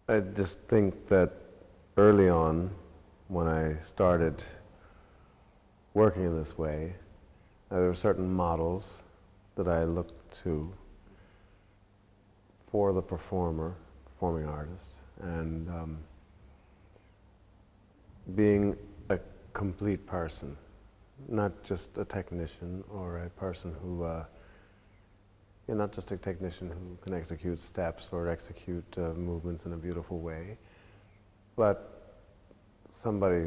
I just think that early on, when I started working in this way, there were certain models that I looked to for the performing artist, and being a complete person, not just a technician or a person who, not just a technician who can execute steps or execute movements in a beautiful way, but somebody,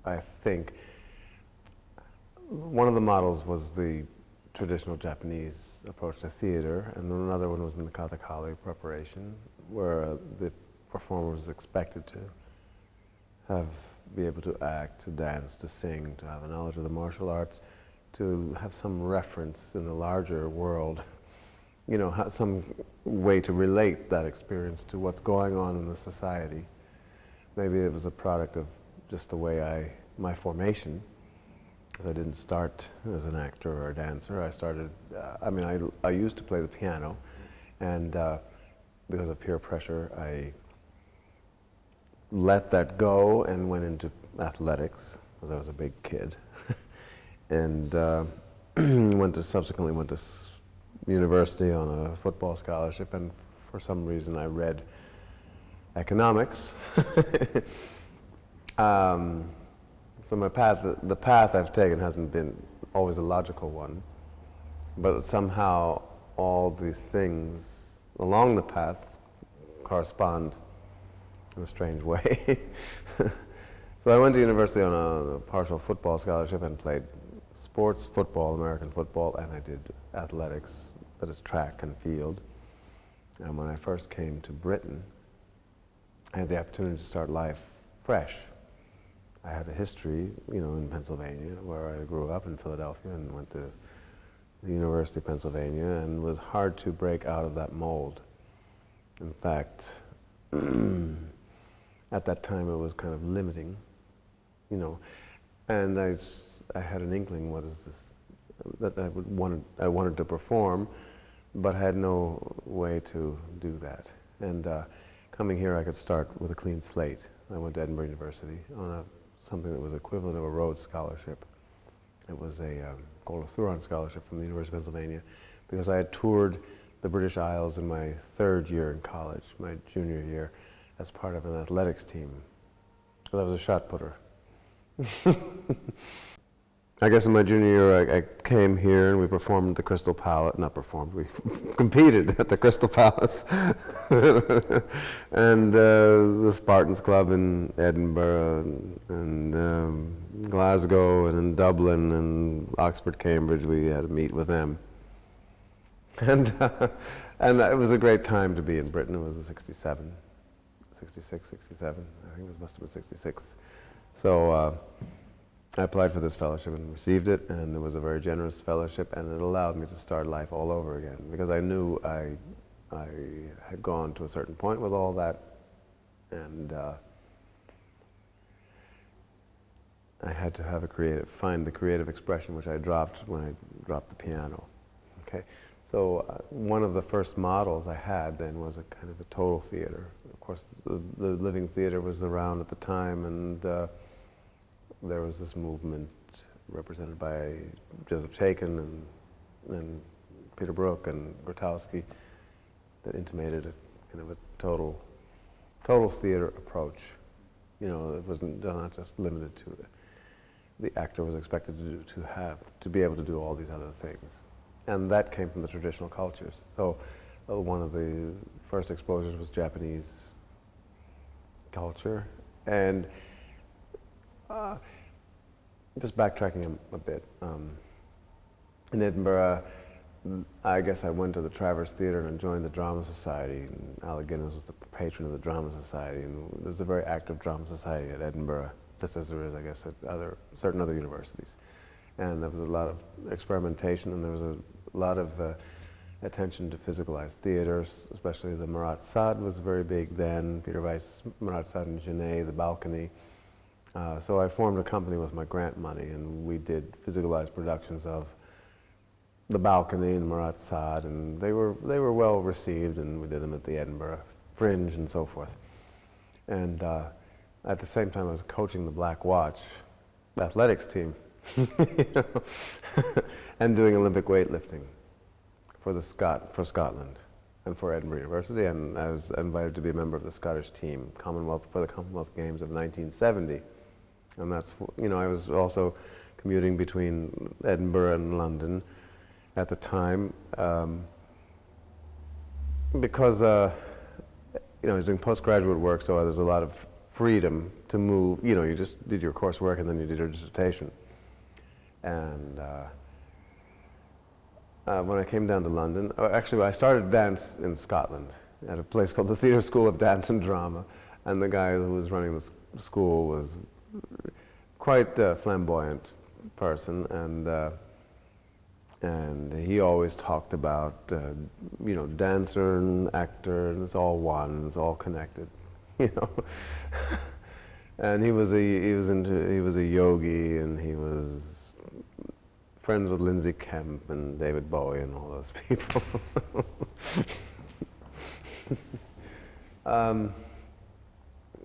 I think, one of the models was the traditional Japanese approach to theater, and another one was in the katakali preparation, where the performer was expected to be able to act, to dance, to sing, to have a knowledge of the martial arts, to have some reference in the larger world, some way to relate that experience to what's going on in the society. Maybe it was a product of just the way my formation, because I didn't start as an actor or a dancer. I started, I used to play the piano, and because of peer pressure, I let that go and went into athletics, because I was a big kid. And subsequently went to university on a football scholarship, and for some reason I read economics. So the path I've taken hasn't been always a logical one, but somehow all the things along the path correspond in a strange way. So I went to university on a partial football scholarship and played sports, football, American football, and I did athletics, that is track and field. And when I first came to Britain, I had the opportunity to start life fresh. I had a history, in Pennsylvania, where I grew up in Philadelphia and went to the University of Pennsylvania, and it was hard to break out of that mold. In fact, at that time it was kind of limiting, and I had an inkling, what is this, that I wanted to perform, but had no way to do that. And coming here, I could start with a clean slate. I went to Edinburgh University on something that was equivalent of a Rhodes Scholarship. It was a Golothuron Scholarship from the University of Pennsylvania, because I had toured the British Isles in my third year in college, my junior year, as part of an athletics team. So I was a shot putter. I guess in my junior year, I came here and we performed at the Crystal Palace. Not performed, we competed at the Crystal Palace. And the Spartans Club in Edinburgh, and Glasgow, and in Dublin, and Oxford, Cambridge, we had to meet with them. And it was a great time to be in Britain. It was 67, 66, 67. I think it must have been 66. So I applied for this fellowship and received it, and it was a very generous fellowship, and it allowed me to start life all over again, because I knew I had gone to a certain point with all that, and I had to find the creative expression, which I dropped when I dropped the piano. Okay, so one of the first models I had then was a kind of a total theater. Of course, the living theater was around at the time, and there was this movement represented by Joseph Chaikin and Peter Brook and Grotowski that intimated a kind of a total theater approach. It wasn't not just limited to it. The actor was expected to be able to do all these other things, and that came from the traditional cultures. So one of the first exposures was Japanese culture, and just backtracking a bit, in Edinburgh, I guess I went to the Travers Theatre and joined the Drama Society, and Alec Guinness was the patron of the Drama Society, and there's a very active Drama Society at Edinburgh, just as there is, I guess, at certain other universities. And there was a lot of experimentation, and there was a lot of attention to physicalized theaters, especially the Marat Sade was very big then, Peter Weiss, Marat Sade in Genet, the Balcony. So I formed a company with my grant money, and we did physicalized productions of The Balcony and Marat Sade, and they were well received, and we did them at the Edinburgh Fringe and so forth. And at the same time I was coaching the Black Watch athletics team, you know, and doing Olympic weightlifting for Scotland and for Edinburgh University, and I was invited to be a member of the Scottish team for the Commonwealth Games of 1970. And that's, you know, I was also commuting between Edinburgh and London at the time, because you know, I was doing postgraduate work, so there's a lot of freedom to move. You know, you just did your coursework and then you did your dissertation. And when I came down to London, actually I started dance in Scotland at a place called the Theatre School of Dance and Drama, and the guy who was running the school was quite a flamboyant person, and he always talked about, you know, dancer and actor, and it's all one, it's all connected, you know. And he was a yogi, and he was friends with Lindsay Kemp and David Bowie and all those people.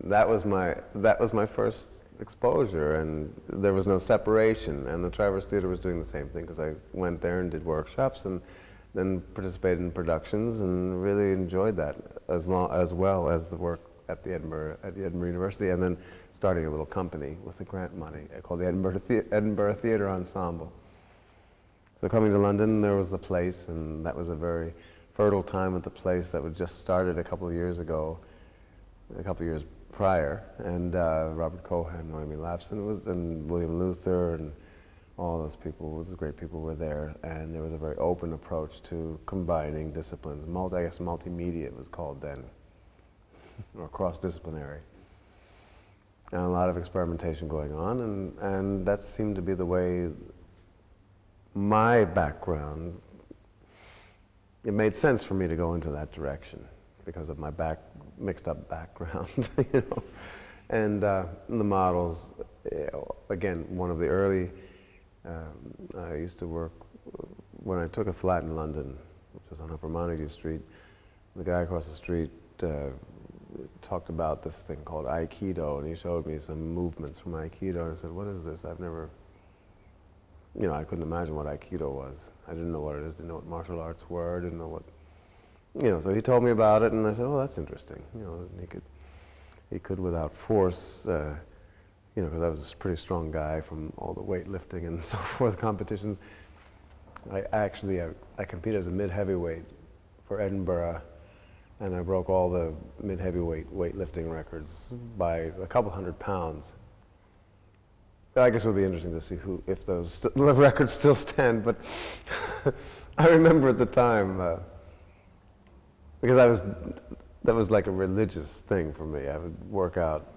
That was my first exposure, and there was no separation, and the Traverse Theatre was doing the same thing, because I went there and did workshops and then participated in productions and really enjoyed that, as well as the work at the Edinburgh University, and then starting a little company with the grant money called the Edinburgh Theatre Ensemble. So coming to London, there was the place, and that was a very fertile time at the place that was just started a couple of years prior, and Robert Cohen, Noemi Lapson, and William Luther, and all those people, those great people were there, and there was a very open approach to combining disciplines. I guess multimedia it was called then, or cross-disciplinary. And a lot of experimentation going on, and that seemed to be the way my background, it made sense for me to go into that direction because of my mixed up background, you know. And the models, again, one of the early, I used to work, when I took a flat in London, which was on Upper Montague Street, the guy across the street talked about this thing called Aikido, and he showed me some movements from Aikido, and I said, what is this? I've never, you know, I couldn't imagine what Aikido was. I didn't know what it is, didn't know what martial arts were, didn't know what, you know, so he told me about it, and I said, oh, that's interesting. You know, he could without force, you know, because I was a pretty strong guy from all the weightlifting and so forth competitions. I competed as a mid-heavyweight for Edinburgh, and I broke all the mid-heavyweight weightlifting records by a couple hundred pounds. I guess it would be interesting to see if those records still stand, but I remember at the time, because that was like a religious thing for me. I would work out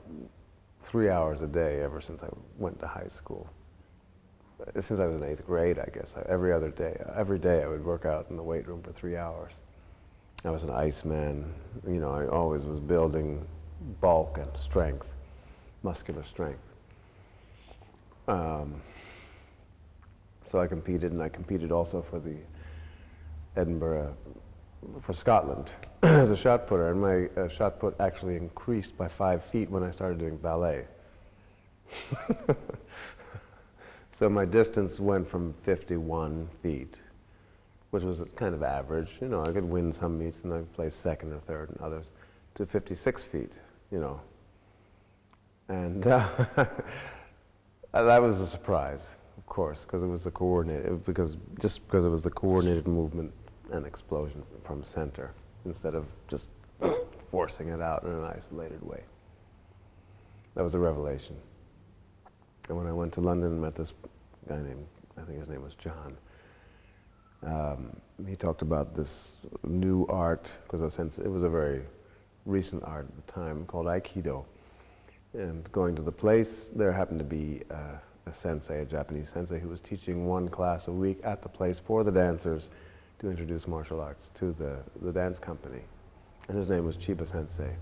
3 hours a day ever since I went to high school. Since I was in 8th grade, I guess, every day I would work out in the weight room for 3 hours. I was an Iceman, you know, I always was building bulk and strength, muscular strength. So I competed, and I competed also for the Edinburgh, for Scotland as a shot putter, and my shot put actually increased by 5 feet when I started doing ballet. So my distance went from 51 feet, which was kind of average. You know, I could win some meets and I'd place second or third in others, to 56 feet, you know. And that was a surprise, of course, because it was the coordinated, because it was the coordinated movement and explosion from center, instead of just forcing it out in an isolated way. That was a revelation. And when I went to London and met this guy named, I think his name was John, he talked about this new art, because it was a very recent art at the time, called Aikido. And going to the place, there happened to be a sensei, a Japanese sensei, who was teaching one class a week at the place for the dancers to introduce martial arts to the dance company. And his name was Chiba Sensei.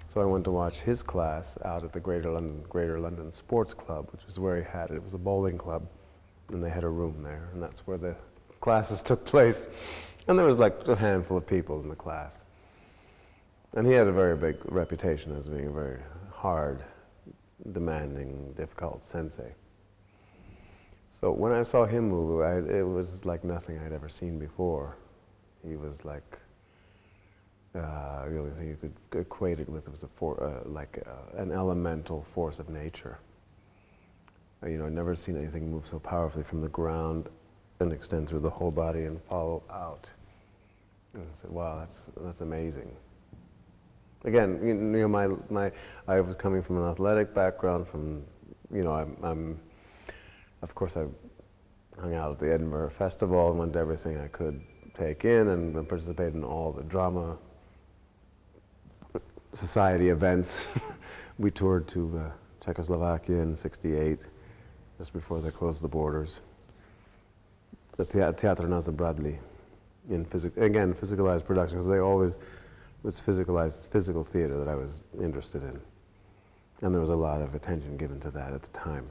So I went to watch his class out at the Greater London Sports Club, which was where he had it. It was a bowling club, and they had a room there, and that's where the classes took place. And there was like a handful of people in the class. And he had a very big reputation as being a very hard, demanding, difficult sensei. So when I saw him move, it was like nothing I'd ever seen before. He was like, the only thing you could equate it with was an elemental force of nature. You know, I'd never seen anything move so powerfully from the ground and extend through the whole body and follow out. And I said, wow, that's amazing. Again, you know, I was coming from an athletic background. From, you know, of course, I hung out at the Edinburgh Festival and went to everything I could take in, and participated in all the drama society events. We toured to Czechoslovakia in '68, just before they closed the borders. The Teatr na Zabradlí, again, physicalized production, because they always was physicalized, physical theater that I was interested in. And there was a lot of attention given to that at the time.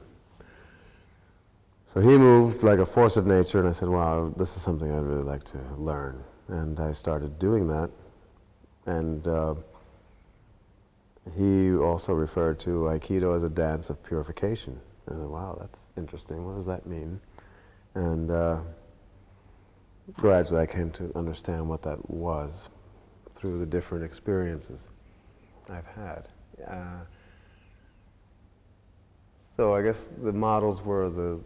So he moved like a force of nature, and I said, wow, this is something I'd really like to learn. And I started doing that. And he also referred to Aikido as a dance of purification. And I said, wow, that's interesting. What does that mean? And gradually I came to understand what that was through the different experiences I've had. So I guess the models were the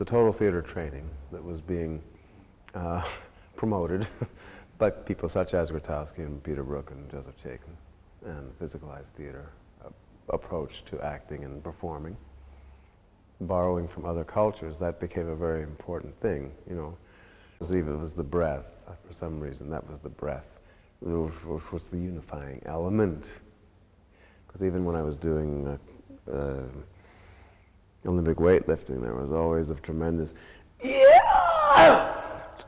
total theater training that was being promoted by people such as Grotowski and Peter Brook and Joseph Chaikin, and physicalized theater approach to acting and performing. Borrowing from other cultures, that became a very important thing, you know. It was the breath, for some reason, that was the breath, which was the unifying element. Because even when I was doing Olympic weightlifting, there was always a tremendous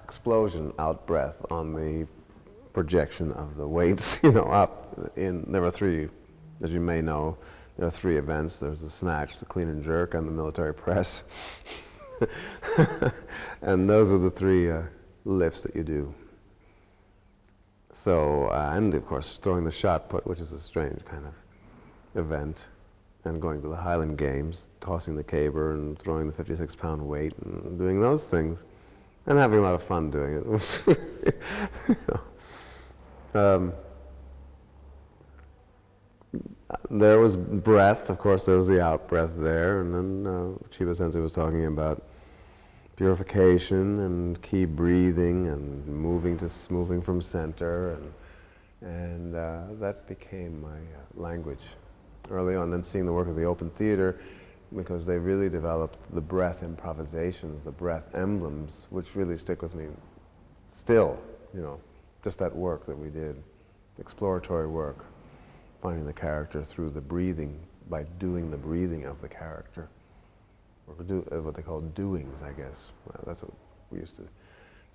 explosion, out breath on the projection of the weights, you know, up. There were three, as you may know, there are three events. There's the snatch, the clean and jerk, and the military press. And those are the three lifts that you do. So, and of course, throwing the shot put, which is a strange kind of event, and going to the Highland Games, tossing the caber and throwing the 56-pound weight and doing those things, and having a lot of fun doing it. It was, you know, there was breath, of course, there was the out breath there, and then Chiba Sensei was talking about purification and key breathing and moving from center, and that became my language early on. Then seeing the work of the Open Theater, because they really developed the breath improvisations, the breath emblems, which really stick with me still, you know, just that work that we did, exploratory work, finding the character through the breathing, by doing the breathing of the character. Or do what they call doings, I guess. Well, that's what we used to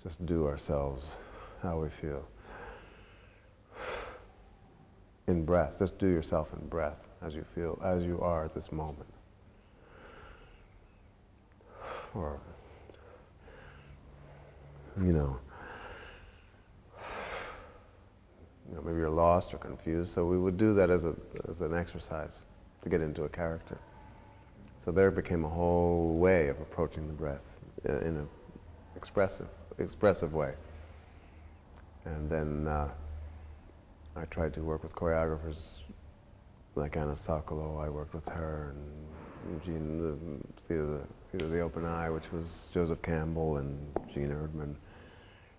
just do ourselves, how we feel. In breath, just do yourself in breath as you feel, as you are at this moment. Or, you know, maybe you're lost or confused, so we would do that as an exercise to get into a character. So there became a whole way of approaching the breath in an expressive way. And then I tried to work with choreographers like Anna Sokolow. I worked with her, and Jean, the Theater of the Open Eye, which was Joseph Campbell and Gene Erdman,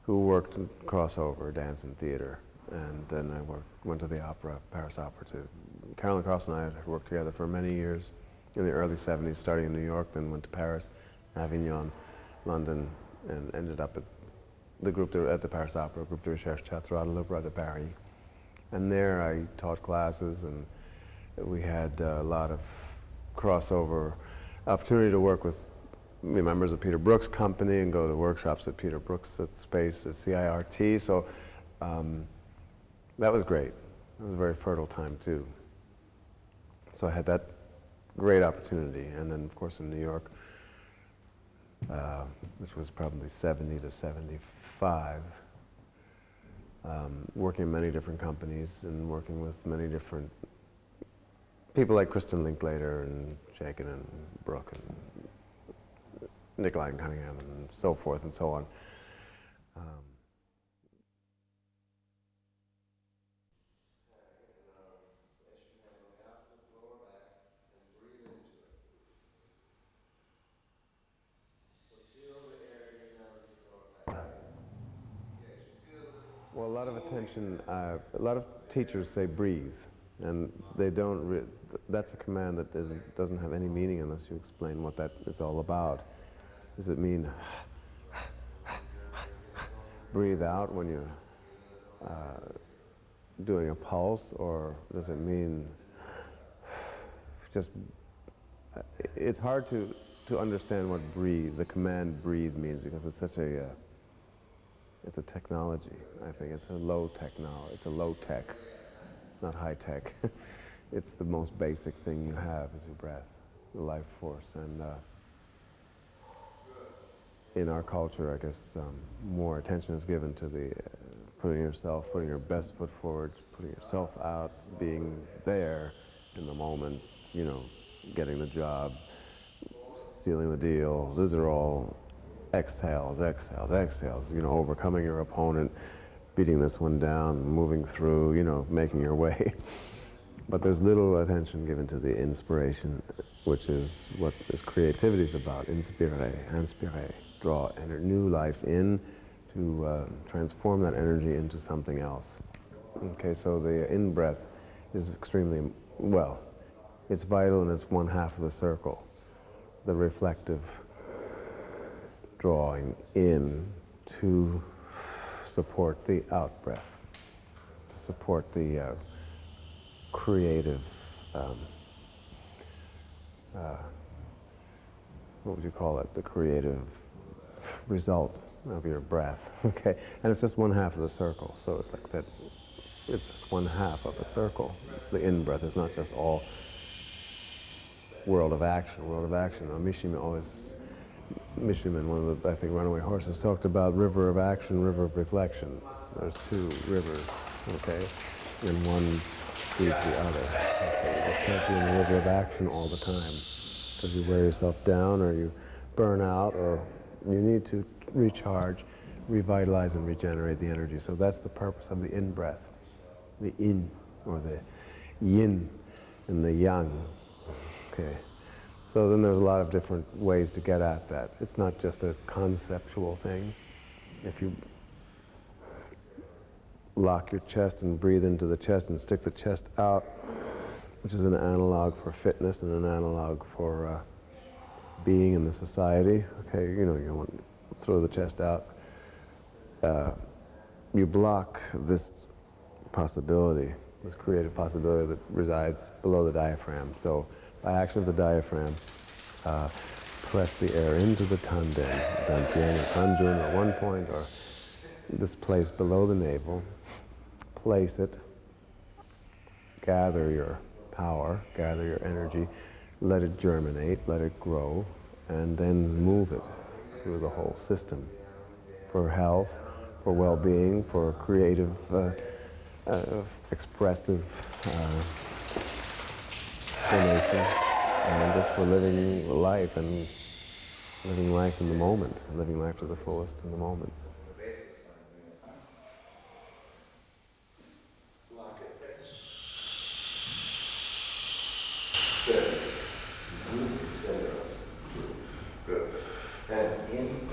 who worked in crossover dance and theater. And then I went to the opera, Paris Opera too. Carolyn Cross and I had worked together for many years in the early 70s, starting in New York, then went to Paris, Avignon, London, and ended up at the groupe at the Paris Opera, Groupe de Recherche Théâtrale de l'Opéra de Paris. And there I taught classes, and we had a lot of crossover opportunity to work with members of Peter Brook's company and go to workshops at Peter Brook's space at CIRT. So that was great. It was a very fertile time too. So I had that great opportunity. And then of course in New York, which was probably 70 to 75, working in many different companies and working with many different people like Kristen Linklater and Shakin and Brooke and Nikolai and Cunningham and so forth and so on. Well, a lot of attention, a lot of teachers say breathe, and they don't, that's a command that doesn't have any meaning unless you explain what that is all about. Does it mean breathe out when you're doing a pulse, or does it mean just, it's hard to understand what breathe, the command breathe means, because it's such a, it's a technology, I think. It's a low technology. It's a low tech, not high tech. It's the most basic thing you have is your breath, the life force. And in our culture, I guess, more attention is given to the putting your best foot forward, putting yourself out, being there in the moment, you know, getting the job, sealing the deal. Those are all exhales, exhales, exhales, you know, overcoming your opponent, beating this one down, moving through, you know, making your way. But there's little attention given to the inspiration, which is what this creativity is about. Inspire, inspire, draw new life in to transform that energy into something else. Okay, so the in-breath is extremely, well, it's vital and it's one half of the circle. The reflective drawing in to support the out-breath, to support the creative, what would you call it, the creative result of your breath, okay? And it's just one half of the circle, so it's like that, it's just one half of a circle. It's the in-breath, it's not just all world of action. World of action, Mishiman, one of the, I think, Runaway Horses, talked about river of action, river of reflection. There's two rivers, okay? And one feeds the other. Okay? You just can't be in the river of action all the time, because you wear yourself down or you burn out, or you need to recharge, revitalize, and regenerate the energy. So that's the purpose of the in-breath, the in, or the yin and the yang, okay? So then there's a lot of different ways to get at that. It's not just a conceptual thing. If you lock your chest and breathe into the chest and stick the chest out, which is an analog for fitness and an analog for being in the society, okay, you know, you want to throw the chest out. You block this possibility, this creative possibility that resides below the diaphragm. So by action of the diaphragm, press the air into the tanden, dantian or tanjun at one point, or this place below the navel. Place it, gather your power, gather your energy, let it germinate, let it grow, and then move it through the whole system for health, for well-being, for creative, expressive formation, and just for living life and living life in the moment, living life to the fullest in the moment. Good. And in.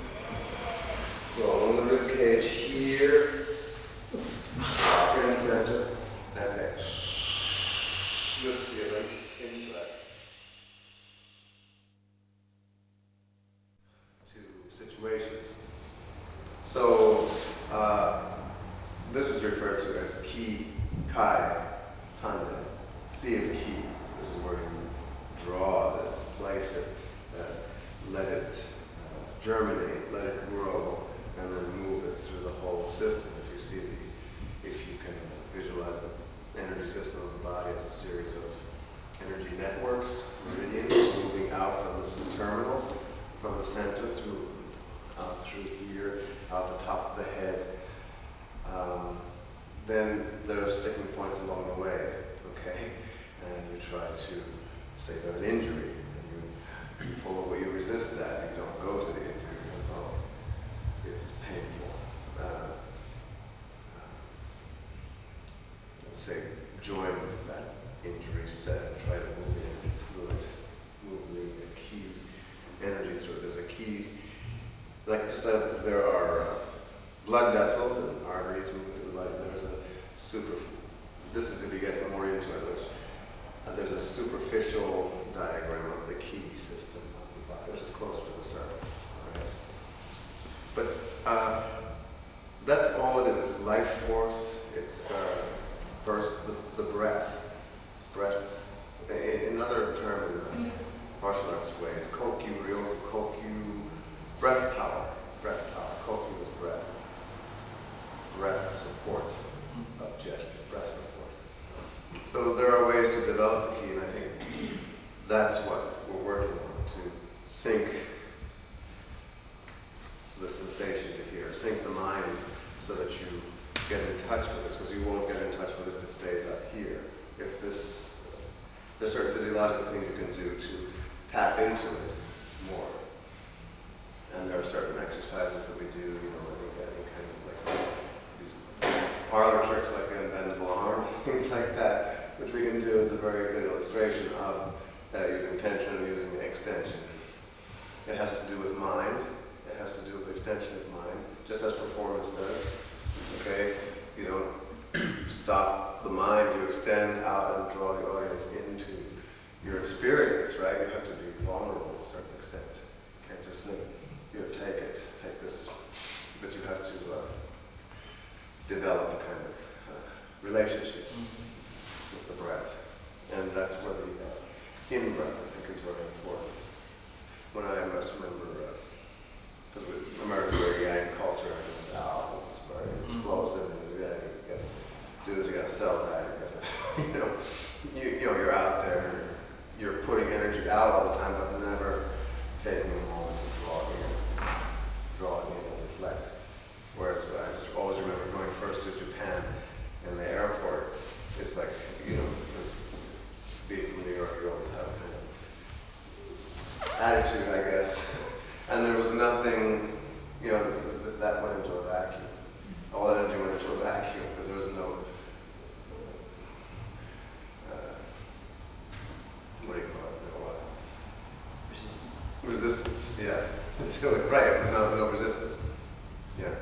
Roll on the rib cage here. Lock it in center. And exhale. Just feeling inside. Two situations. So this is referred to as ki, kai, tanda, sea of ki. This is where you draw this, place it, let it germinate, let it grow, and then move it through the whole system. If you see if you can visualize the energy system of the body as a series of energy networks, meridians moving out from this terminal, from the center through out through here, out the top of the head, there are sticking points along the way, okay? And you try to save an injury, and you pull away, you resist that, you don't go to the injury because, oh, it's painful. Say, join with that injury set and try to move in through it, move the key energy through it. There's a key, like just as there are blood vessels and arteries moving through the body, there's a this is if you get more into it, which there's a superficial diagram of the key system of the body, which is closer to the surface. Right? But that's all it is. It's life force. It's first the breath. Breath. Another term in the martial arts way is kokyu, ryo, kokyu, breath power. Breath power. Kokyu is breath. Breath support of gesture. Breath support. So there are ways to develop the key, and I think that's what we're working on, to sync the sensation to here, sync the mind so that you get in touch with this, because you won't get in touch with it if it stays up here. If there's certain physiological things you can do to tap into it more. And there are certain exercises that we do, any kind of like these parlor tricks like an unbendable arm, things like that, which we can do as a very good illustration of using tension and using extension. It has to do with mind. It has to do with extension of mind, just as performance does. Okay? You don't stop the mind, you extend out and draw the audience into your experience, right? You have to be vulnerable to a certain extent. You can't just think, take this, but you have to develop a kind of relationship with the breath. And that's where the in-breath, I think, is very important. When I must remember, because with American very yang culture, it's very explosive, and you gotta do this, you gotta sell that, you're out there, and you're putting energy out all the time, but never taking a moment to draw it in and reflect. Whereas I just always remember going first to Japan in the airport, it's like, because being from New York, you always have kind of attitude, I guess. And there was nothing, that went into a vacuum. All that energy went into a vacuum because there was no, what do you call it? Resistance, yeah. Right, it was no resistance. Yeah.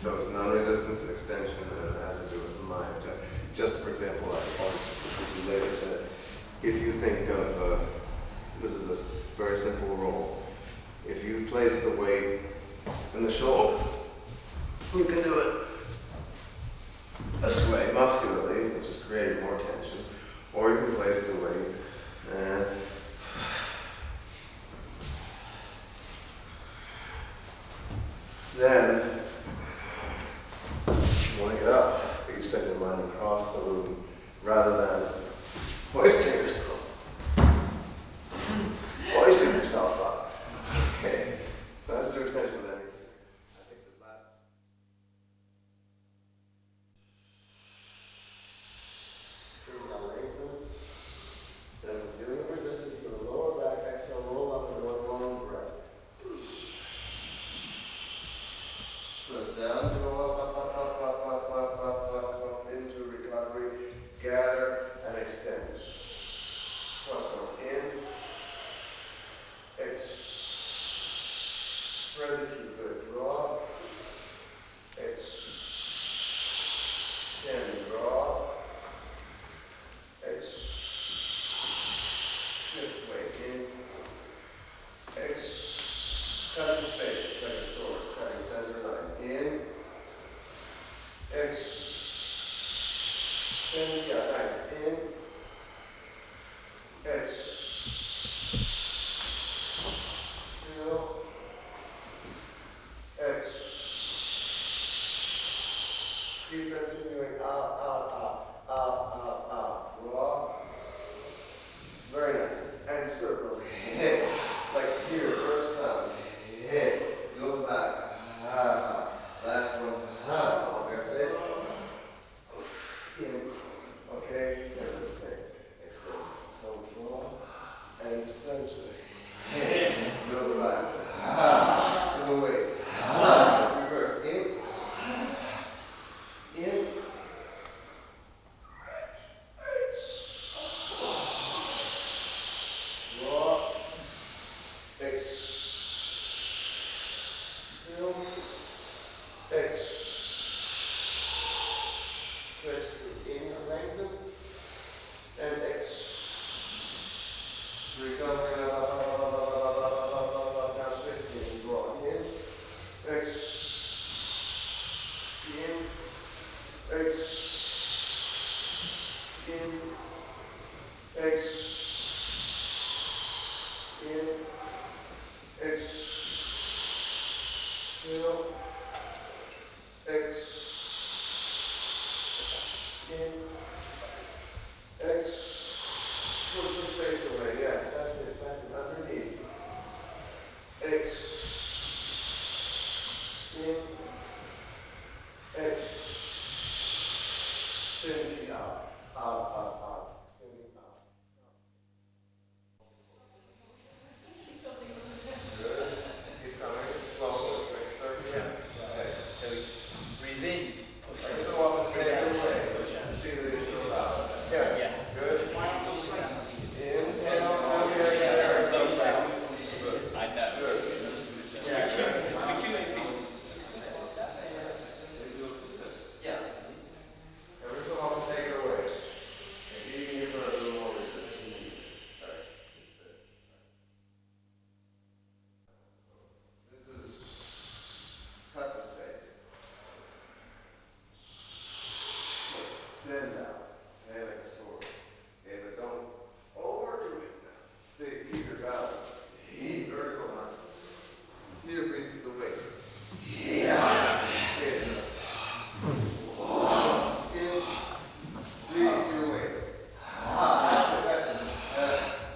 So it's non-resistance and extension, and it has to do with the mind. Just for example, if you think of, this is this very simple roll. If you place the weight in the shoulder, you can do it this way, muscularly, which is creating more tension, or you can place the weight and then you want to get up, but you send your mind across the room rather than hoisting yourself up. Okay, so that's to do extension with anything. I think the last. Lengthen. Then with feeling of resistance in the lower back, exhale, roll up into one long breath. Press down, go up, into recovery, gather and extend. Cross in. Spread the key, good. Draw. Extend, draw. Shift weight in. Cut the space, like a sword, cutting center line. In. Extend, yeah, nice. In. Feel. Keep continuing out. Draw. Very nice. And circle. Hit. Like here, first time. Hit. Go back. Last one. That's it. in, okay? Yeah, that's the same. Extend. So draw and center. Middle back. To the waist. Reverse. In. Draw. Fill. Stretch in, lengthen, and recover, now shifting, draw in, fill, push the space away, yes, that's it, underneath. Extending out, extending out. Good, keep coming, well, circulate. Okay. So breathe in, push Every it. so often, take it away. See the issue out. Yeah. Good. Inhale. I know. Good. Yeah. Every so often, take it away. And even if there's a little more resistance. Sorry. This is cut the space. Stand down. Okay, like a sword. Okay, but don't overdo it. Stay, keep your balance. Vertical line. Here, breathe to the waist. Yeah. Okay. Skin. Breathe to your waist. That's it.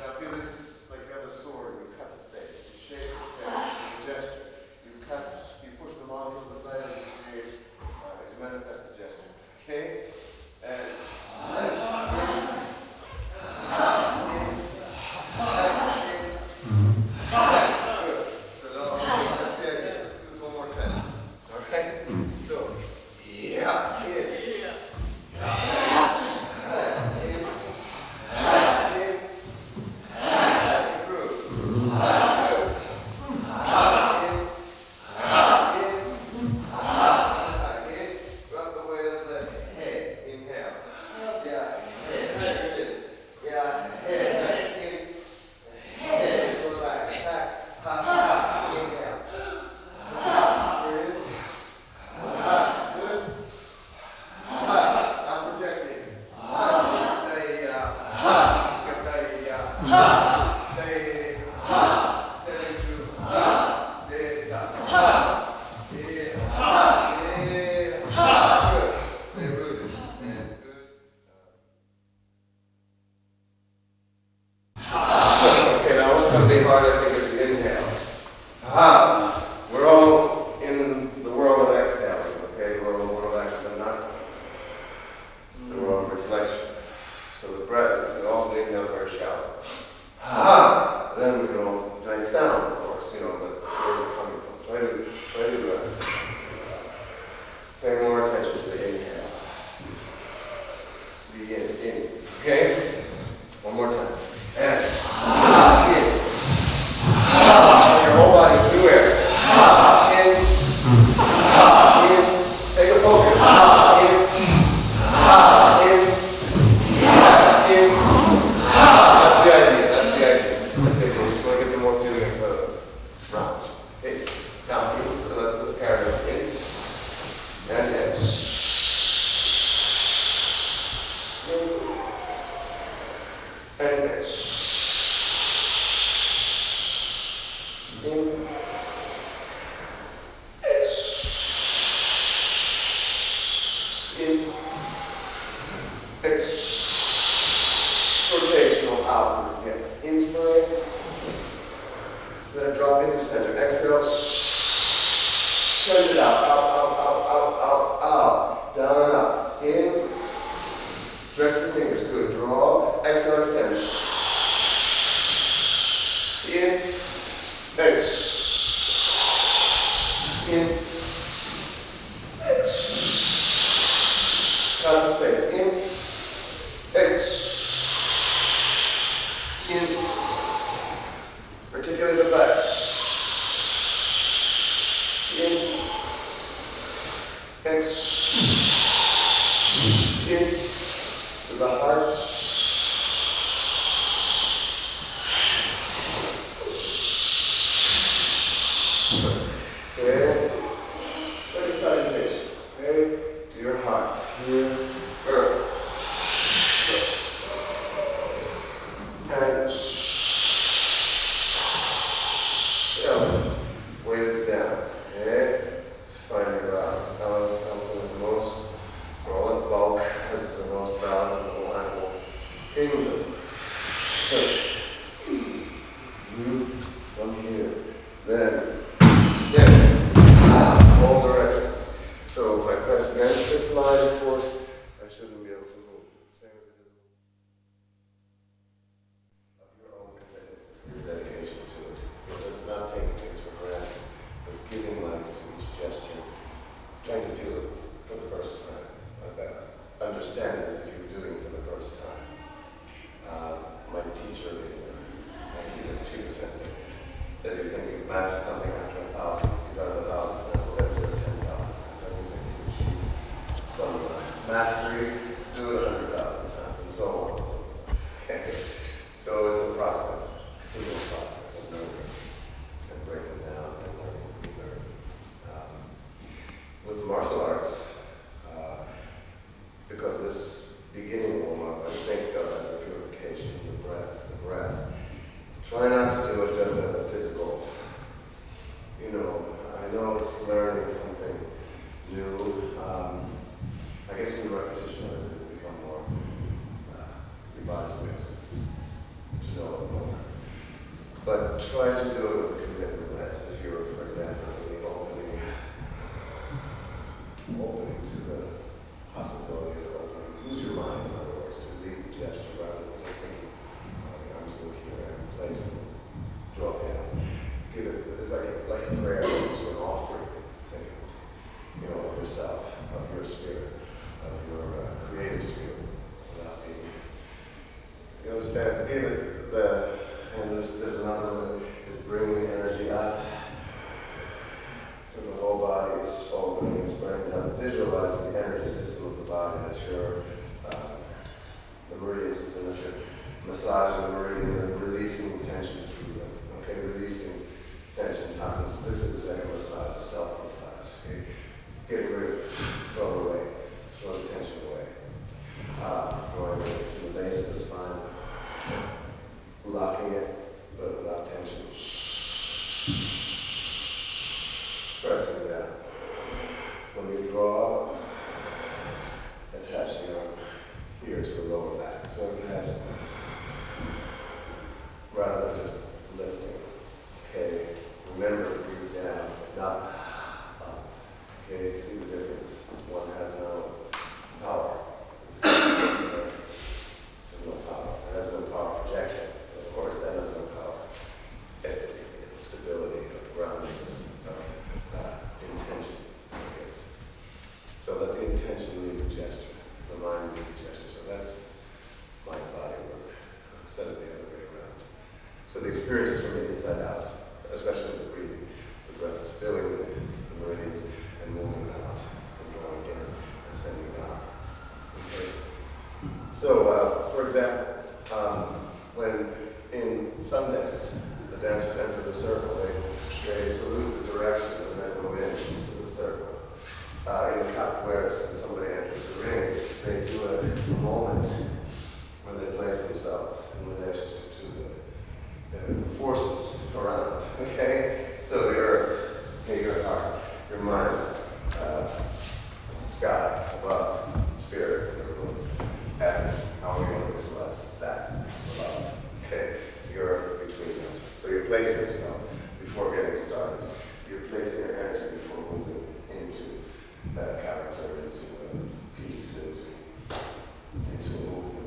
Now feel this like you have a sword. You cut the space. You shape the space. You gesture. You cut. You push the molecule to the side and you create. You manifest the gesture. Okay. And we're all in the world of exhaling, okay? We're all in the world of action, but not the world of reflection. So the breath, we all the inhales very shallow. Then we can all make sound, of course, but where is it coming from? Try to pay more attention to the inhale. The in, okay? One more time. And in. Your whole body through air. In. Take a focus. In. That's the idea. That's it. We just want to get the more feeling of the round. Okay. Now, let's carry it. In. And in. And in. Rotational outwards, yes. Inspire. Let it drop into center. Exhale. Send it out. Out. Down, up. In. Count the space. In. In. Articulate the back. In. In. To the heart. Okay. Steady salutation. Okay. To your heart. Here. Earth. And elephant. Waves down. Okay. Find your balance. Elephant is the most, for all its bulk, this is the most balanced in the whole animal kingdom. From here. Then, steady. All directions. So if I press against this line of force, I shouldn't be able to move. Same as I did. Of your own commitment, your dedication to it. You're just not taking things for granted, but giving life to each gesture. Trying to feel it for the first time. Understand it as if you were doing it for the first time. My teacher, Shiva Sensei, said you think you've mastered something after 1,000, you've done it 1,000 times, well then do it 10,000 times. Then you think you've achieved some mastery, do it 100,000 times, and so on. Okay. So it's a process, it's a continual process of learning and breaking down and learning and relearning. With martial arts, because this beginning warm-up I think of as a purification of the breath. Try not to do it just as a physical, I know it's learning something new. I guess with repetition it will become more, your body becomes to know it more. But try to do it with a commitment, as if you're, for example, really opening to the possibility of opening. Use your mind, in other words, to lead the gesture rather than just thinking, the arms go here and place them, draw down. Give it, it's like a prayer to an offering. Think of yourself, of your spirit, of your creative spirit, without being. You understand? Give it and there's another one that is bringing the energy up. So the whole body is opening, it's burning up. Visualize the energy system of the body as your, the meridian system, as you're massaging the meridians and releasing tension through them. Okay, releasing tension, toxins. This is a massage, self-massage. Okay? Get rid of it, throw it away, throw the tension away. Going from the base of the spine, locking it, but without tension. Pressing it down. When you draw, attach the arm here to the lower back. So it has, rather than just lifting. Okay, remember to breathe down, not up. Okay, see the difference. One has no power. This is no power. It has no power projection. Of course, that has no power. Stability, groundedness, intention. Okay. So let the intention lead the gesture, the mind lead the gesture. So that's mind body work. Instead of the other way around. So the experience is from the inside out, especially with the breathing. The breath is filling the meridians and moving out, and drawing in and sending out. Okay. So, for example, when in sun dance, the dancers enter the circle, they salute the direction and then go into the circle. In the capoeiras, when somebody enters the ring, they do a moment where they place themselves in relationship to the forces around. Okay? So the earth, okay, your heart, your mind, sky, above, spirit, heaven, how are you going to visualize that above? Okay? The earth between them. So you're placing yourself before getting started. You're placing your energy before moving into character, into peace, into a movement.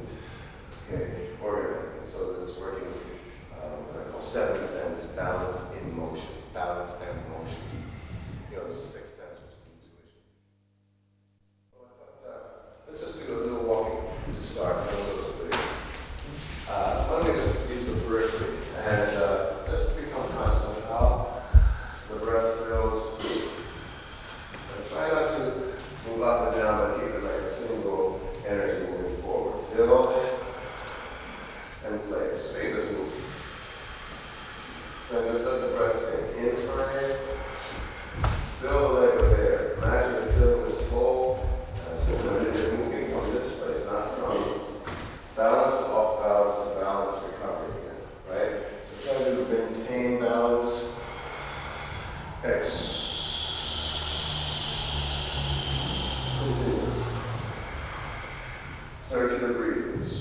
circular breathers.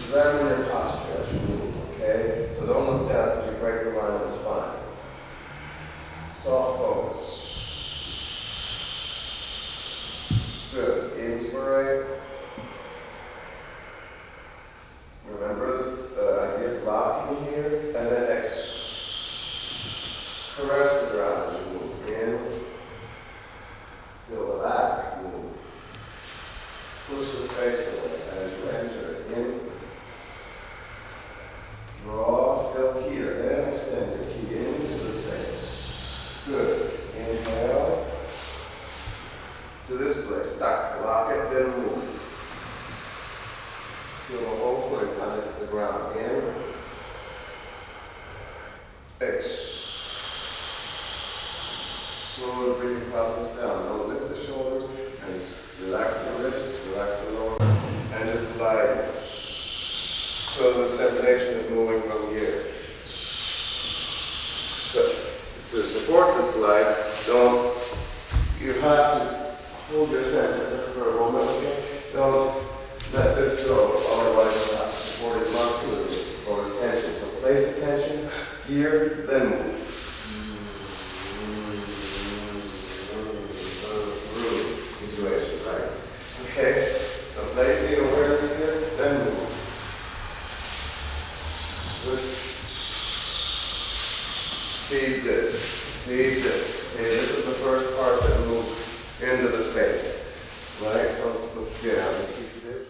Examine your posture as you move, okay? So don't look down because you break the line of the spine. Soft focus. Good. Inspire. Remember the idea of locking here, and then caress the ground as you move in. Feel the back move. Push the space away as you enter in. Draw, feel here, then extend your key into the space. Good. Inhale. To this place. Duck, lock it, then move. Feel the whole foot contact with the ground. In. X. Slowly bring the process down. Don't lift the shoulders and relax the wrists, relax the lower, and just glide. So the sensation is moving from here. So to support this glide, you have to hold your center just for a moment, okay? Don't let this go, otherwise you'll have to support it muscularly or tension. So place the tension here, then move. Situation, right? Okay? So placing awareness here, then move. Feed this. Feed this. Okay, this is the first part that moves into the space. Right? Yeah, let's keep this.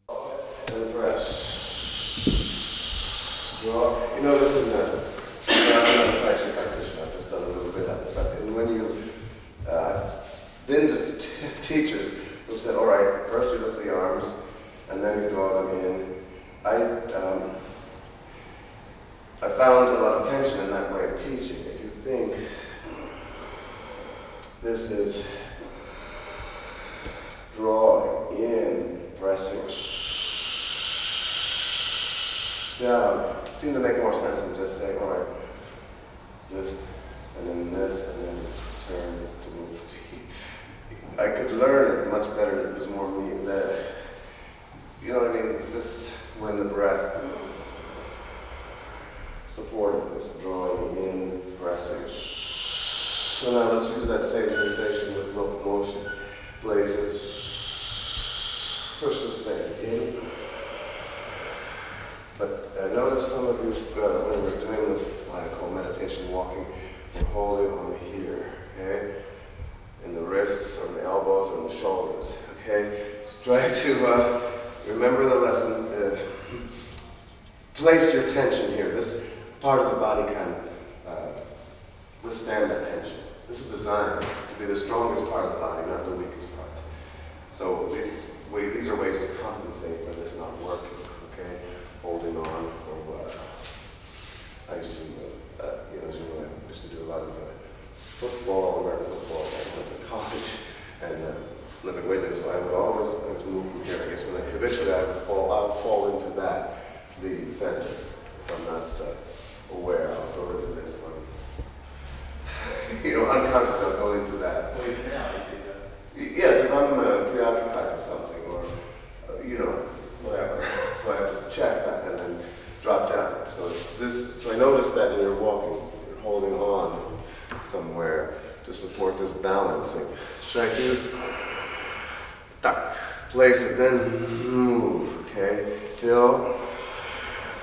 And press. Draw. You notice in the, I'm not a Tai Chi practitioner, I've just done a little bit of it, but when you've been to teachers who said, all right, first you lift the arms, and then you draw them in, I found a lot of tension in that way of teaching. If you think this is drawing in, pressing down, it seemed to make more sense than just saying, all right, this, and then turn to move. I could learn it much better. It was more me that, you know what I mean? This, when the breath supported this drawing in, pressing. So now let's use that same sensation with locomotion. Places. Push the space in. But notice some of you, when we're doing what I call meditation walking, we're holding on here, okay? In the wrists, or the elbows, or the shoulders, okay? So try to remember the lesson. Place your tension here. This part of the body can withstand that tension. This is designed to be the strongest part of the body, not the weakest part. So these are ways to compensate for this not working, okay? Holding on, or I used to, as you know, I used to do a lot of football, American football. I went to college and living with it, so I would move from here. I guess when habitually I would fall into that, the center. If I'm not aware, I'll go into this one. Unconsciously I'll go into that. Well, even now you do that. Yes, if I'm preoccupied with something, or whatever. So I have to check that and then drop down. So I noticed that in your walking, you're holding on somewhere to support this balancing. Try to tuck, place it, then move, okay? Feel?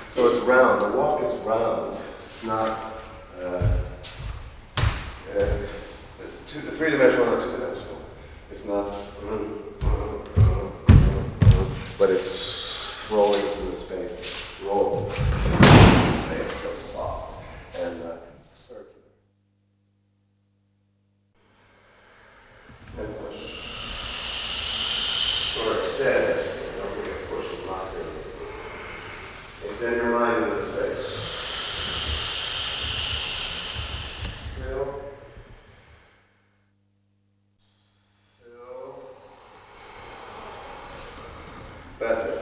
So it's round, the walk is round, not, it's three-dimensional or two-dimensional. It's not, but it's rolling through the space, rolling through the space, so soft and circular. And push. Or extend. Don't forget push and muscular. Extend your mind into the space. Feel. Feel. That's it.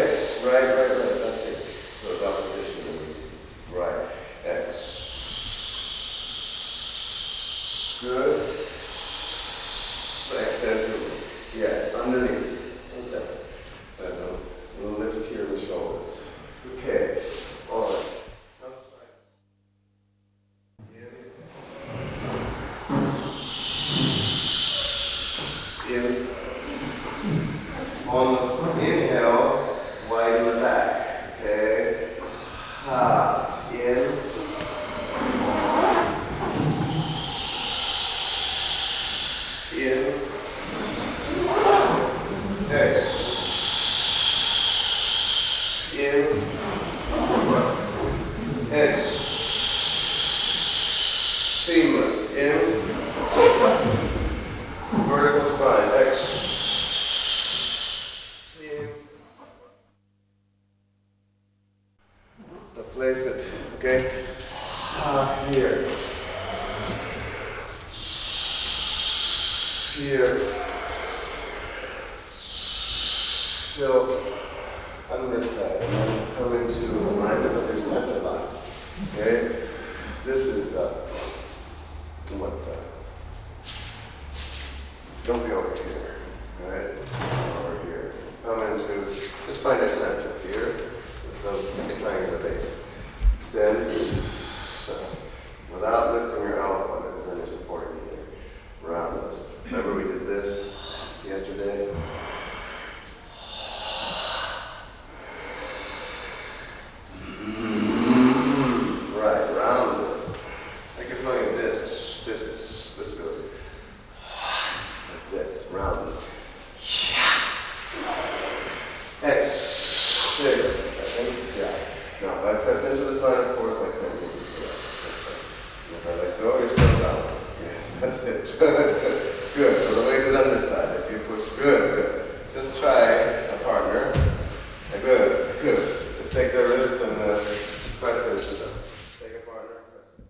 X. Right. That's it. So it's opposition. Right. X. Good. Extend through. Yes, underneath. Okay. And a little lift here in the shoulders. Okay. All right. In. On the inhale, widen the back. Okay. Out. In. In. X. In. X. Seamless. In. Vertical spine. X. In. So place it. Okay. Here. Here. Still underside. And then come into alignment with your center line. Okay? This is don't be over here. Alright? Over here. Come into just find your center here. There's no triangular base. Extend. Without lifting your elbow, because then you're supporting me here. Around this. Remember we did this yesterday? Right, round this. Like you're throwing a disc. This goes like this, round. X. There you go. Second. Yeah. Now, if I press into this line of force like that, if I let go, you're still balanced. Yes, that's it. Good. So the weight is underside. If you push, good. Just try a partner. Good. Just take their wrist and press into them. Take a partner, press it.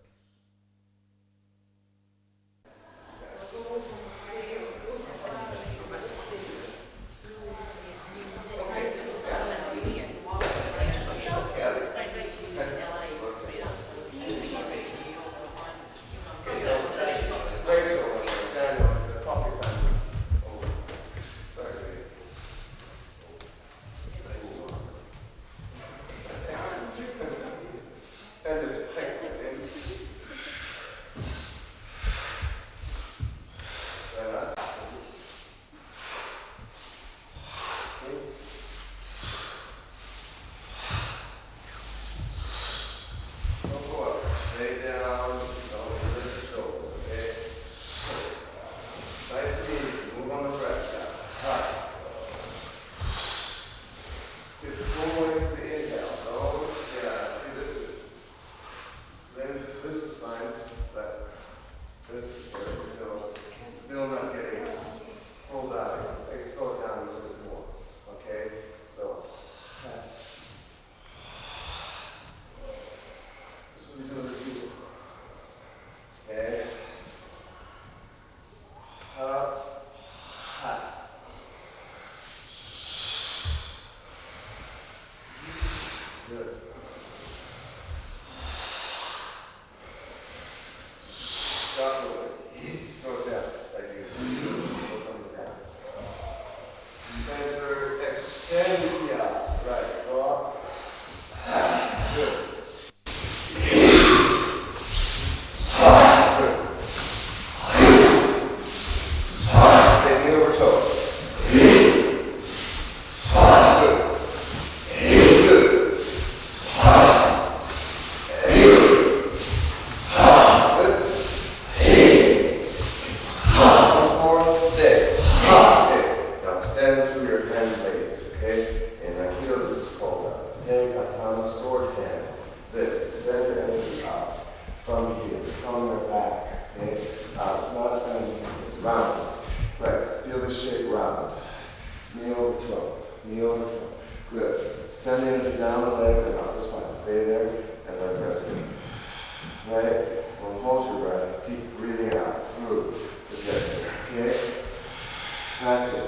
That's it.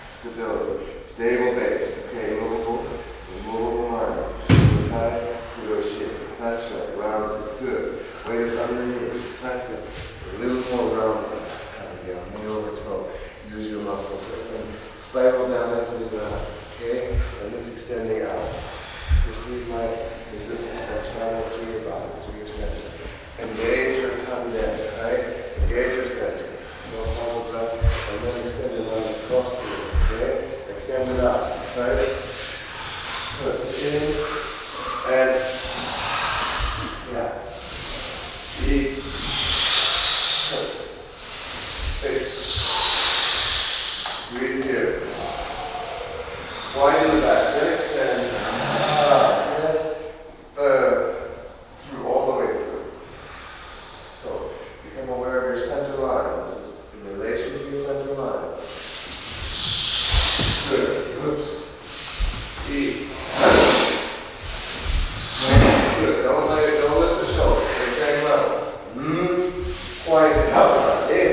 Stability. Stable base. extending out. Receive my resistance by traveling through your body, through your center. Engage your tongue down, right? Engage your center. Don't hold the breath, and then extend it out across the okay? Extend it out, right? Put in, and, yeah. Deep. Breathe here. Widen the back, then extend. Yes. Through, all the way through. So, become aware of your center line. This is in relation to your center line. Good. Oops. Deep. Good. Don't lift the shoulder. Stay level. Quiet the hell out. In.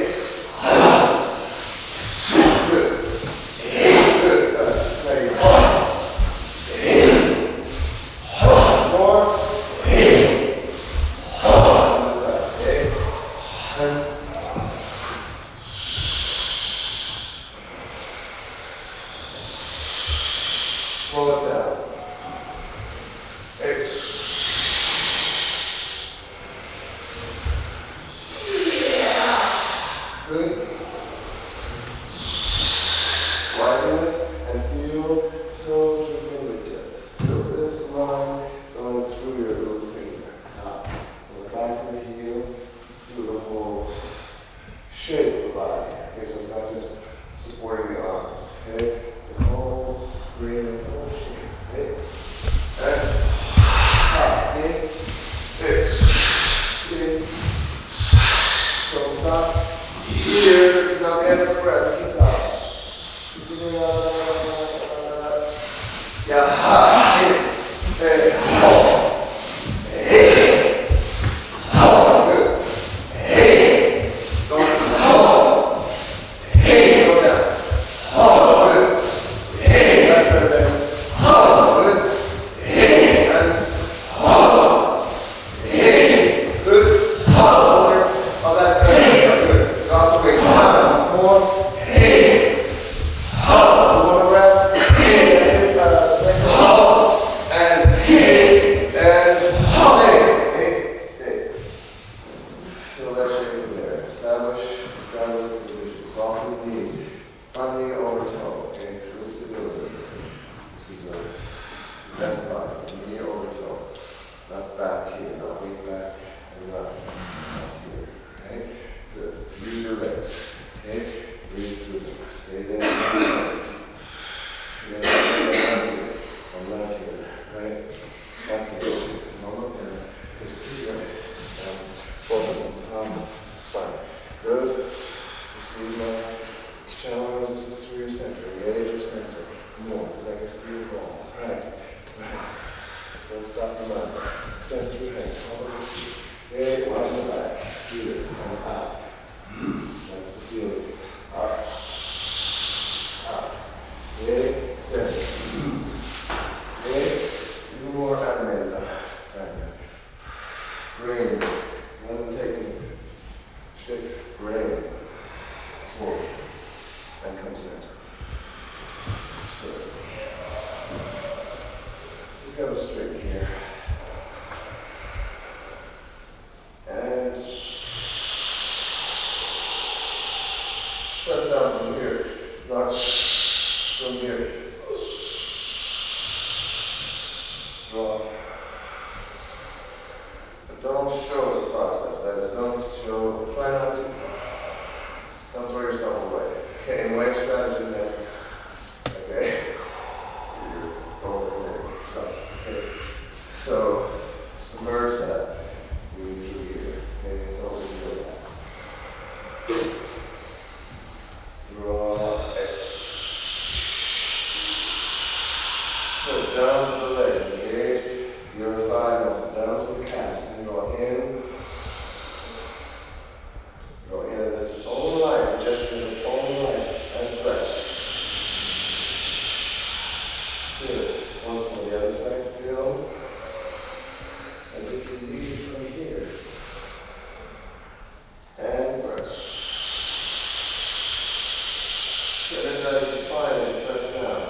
Energize the spine and press down.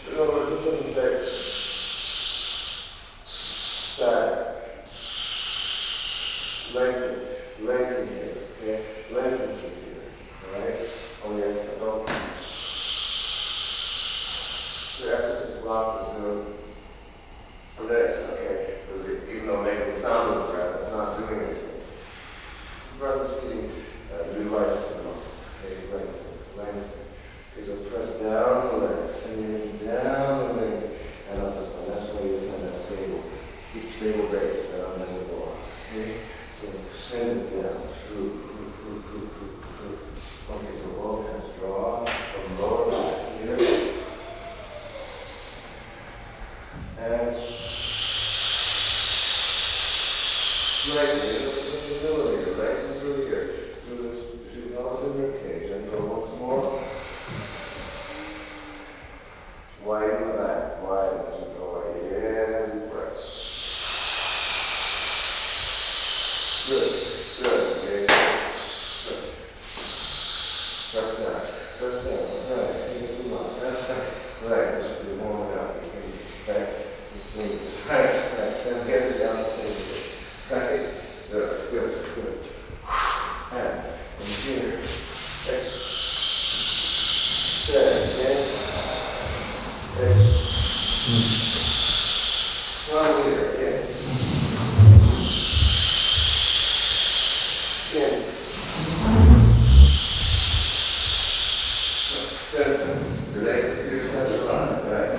In other words, this doesn't block is doing this, okay? Because even though making the sound of the breath, it's not doing anything. The breath is feeding new life to the muscles, okay? Lengthening. Okay, so press down the legs, and then down the legs, and up the spine. That's why you find that stable base, that unbendable arm, okay? So send it down through. Okay, so both hands draw from lower back here. And right here, right through here, through this, through the nose and rib cage, and go once more. Widen the back, widen as you go in, press. Good, okay. Press down, right, you get some love, that's right, that should be warming up, right, right, send it down the table, right, good, and from here, one here, again, the legs to your center line, right?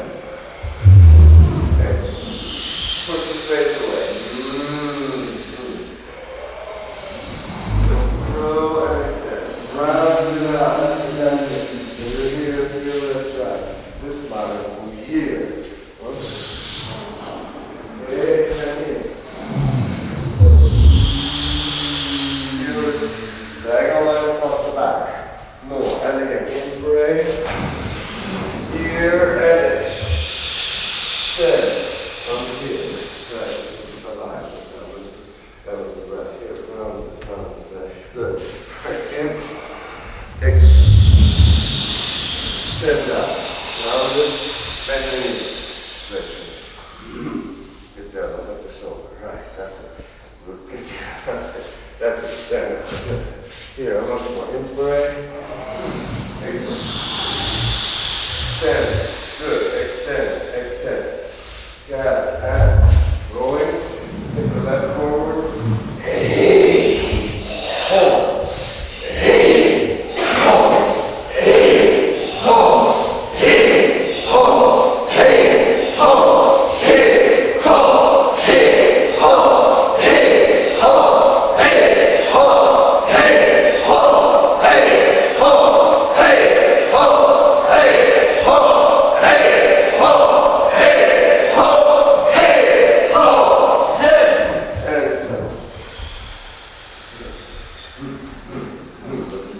Okay. Push the face away. Roll and extend. Round it out. That's it. You're here, feel this right. This bottom from here. Okay, and in. Feel this diagonal line across the back. More. And again, inspire. Here and extend from here. Right, this is the line. That was the breath here. Round this time instead. Good. Straight in. Extend out. Round this. Bend the knees. Stretch. Get down. Look at the shoulder. Right. That's it. Get down. That's it. That's extend. Here, once more. Inspire. Extend. Good. Extend. Got it. And rolling. Sink the left forward. Hold.